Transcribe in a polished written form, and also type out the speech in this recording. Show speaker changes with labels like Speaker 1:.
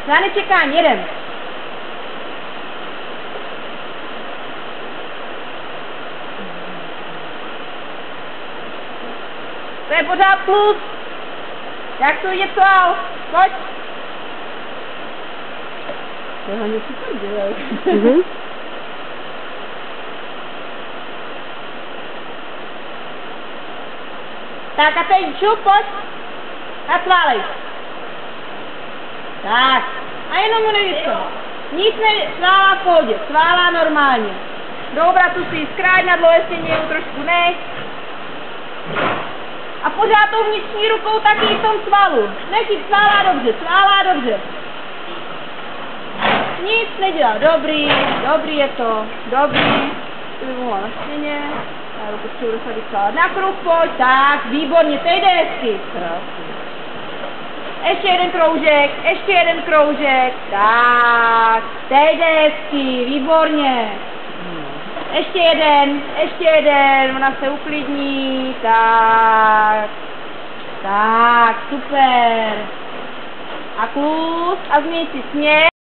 Speaker 1: Žádný čekání, jedem. To je pořád plus. Jak to vidět dál? Pojď. To ho něco dělají. Tak a teď šup, pojď. A sválej. Tak. A jenom mu nevyšlo. Nic sválá v pohodě. Sválá normálně. Do obratu si zkráť na dlouhé stěně, trošku nech. A pořád tou vnitřní rukou taky v tom svalu. Nechyt, sválá dobře. Nic nedělá. Dobrý je to. Dobrý. To by mohla na stěně. Já ho potřebuji dosadit svalat. Na kruh pojď. Tak, výborně, teď jde hezky. Ještě jeden kroužek. Tak, teď jde hezky, výborně. Ještě jeden, ona se uklidní, tak, super. A klus, a změň si směr.